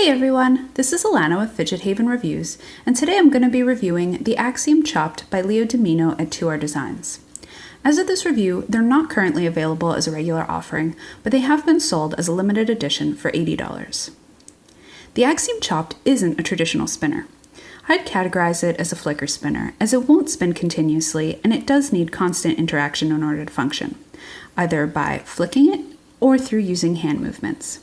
Hey everyone, this is Alana with FidgetHaven Reviews, and today I'm going to be reviewing the Axiom Chopped by Leo Dimino at 2RDesigns. As of this review, they're not currently available as a regular offering, but they have been sold as a limited edition for $80. The Axiom Chopped isn't a traditional spinner. I'd categorize it as a flicker spinner, as it won't spin continuously and it does need constant interaction in order to function, either by flicking it or through using hand movements.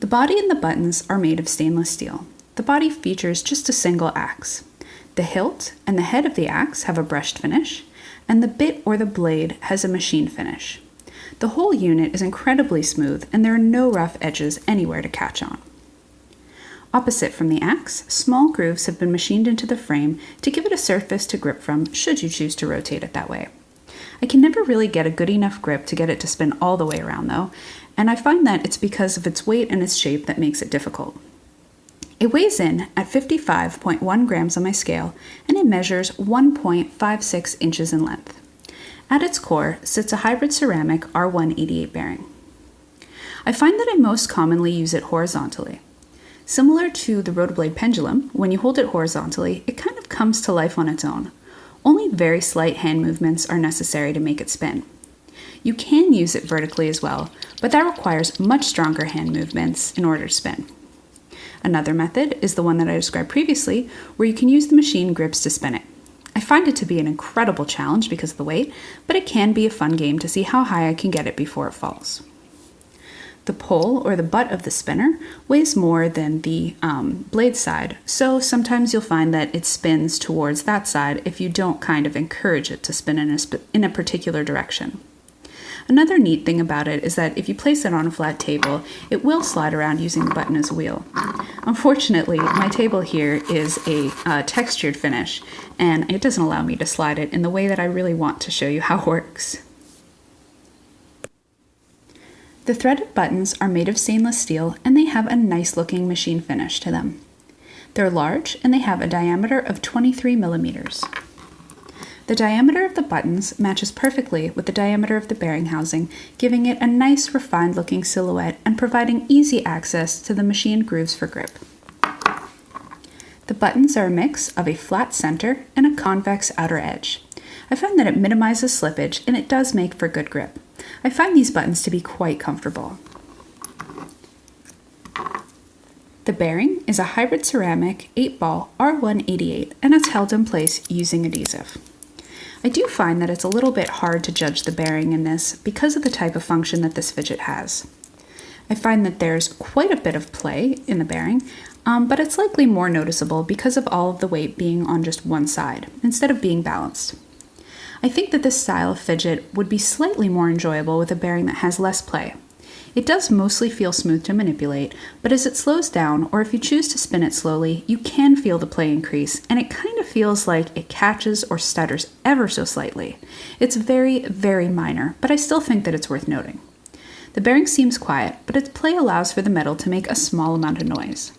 The body and the buttons are made of stainless steel. The body features just a single axe. The hilt and the head of the axe have a brushed finish, and the bit or the blade has a machine finish. The whole unit is incredibly smooth, and there are no rough edges anywhere to catch on. Opposite from the axe, small grooves have been machined into the frame to give it a surface to grip from should you choose to rotate it that way. I can never really get a good enough grip to get it to spin all the way around though, and I find that it's because of its weight and its shape that makes it difficult. It weighs in at 55.1 grams on my scale, and it measures 1.56 inches in length. At its core sits a hybrid ceramic R188 bearing. I find that I most commonly use it horizontally. Similar to the rotor-blade pendulum, when you hold it horizontally, it kind of comes to life on its own. Only very slight hand movements are necessary to make it spin. You can use it vertically as well, but that requires much stronger hand movements in order to spin. Another method is the one that I described previously, where you can use the machine grips to spin it. I find it to be an incredible challenge because of the weight, but it can be a fun game to see how high I can get it before it falls. The pole, or the butt of the spinner, weighs more than the blade side, so sometimes you'll find that it spins towards that side if you don't kind of encourage it to spin in a particular direction. Another neat thing about it is that if you place it on a flat table, it will slide around using the button as a wheel. Unfortunately, my table here is a textured finish, and it doesn't allow me to slide it in the way that I really want to show you how it works. The threaded buttons are made of stainless steel, and they have a nice looking machine finish to them. They're large, and they have a diameter of 23 millimeters. The diameter of the buttons matches perfectly with the diameter of the bearing housing, giving it a nice refined looking silhouette and providing easy access to the machined grooves for grip. The buttons are a mix of a flat center and a convex outer edge. I find that it minimizes slippage and it does make for good grip. I find these buttons to be quite comfortable. The bearing is a hybrid ceramic 8-ball R188 and it's held in place using adhesive. I do find that it's a little bit hard to judge the bearing in this because of the type of function that this fidget has. I find that there's quite a bit of play in the bearing, but it's likely more noticeable because of all of the weight being on just one side, instead of being balanced. I think that this style of fidget would be slightly more enjoyable with a bearing that has less play. It does mostly feel smooth to manipulate, but as it slows down, or if you choose to spin it slowly, you can feel the play increase, and it kind of feels like it catches or stutters ever so slightly. It's very, very minor, but I still think that it's worth noting. The bearing seems quiet, but its play allows for the metal to make a small amount of noise.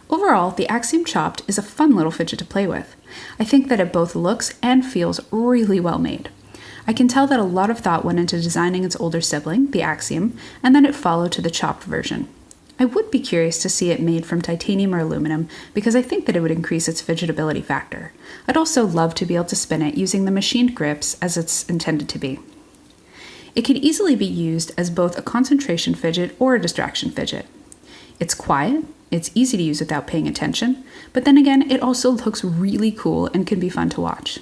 Overall, the Axiom Chopped is a fun little fidget to play with. I think that it both looks and feels really well made. I can tell that a lot of thought went into designing its older sibling, the Axiom, and then it followed to the chopped version. I would be curious to see it made from titanium or aluminum because I think that it would increase its fidgetability factor. I'd also love to be able to spin it using the machined grips as it's intended to be. It could easily be used as both a concentration fidget or a distraction fidget. It's quiet, it's easy to use without paying attention, but then again, it also looks really cool and can be fun to watch.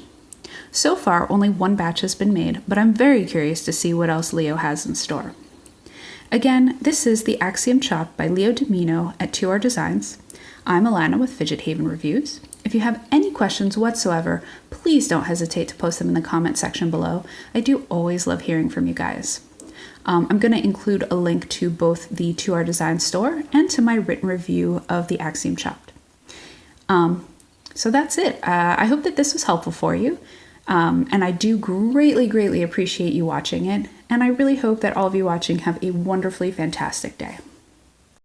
So far, only one batch has been made, but I'm very curious to see what else Leo has in store. Again, this is the Axiom Chopped by Leo Dimino at 2RDesigns. I'm Alana with FidgetHaven Reviews. If you have any questions whatsoever, please don't hesitate to post them in the comment section below. I do always love hearing from you guys. I'm going to include a link to both the 2RDesigns store and to my written review of the Axiom Chopped. So that's it. I hope that this was helpful for you. And I do greatly appreciate you watching it, and I really hope that all of you watching have a wonderfully fantastic day.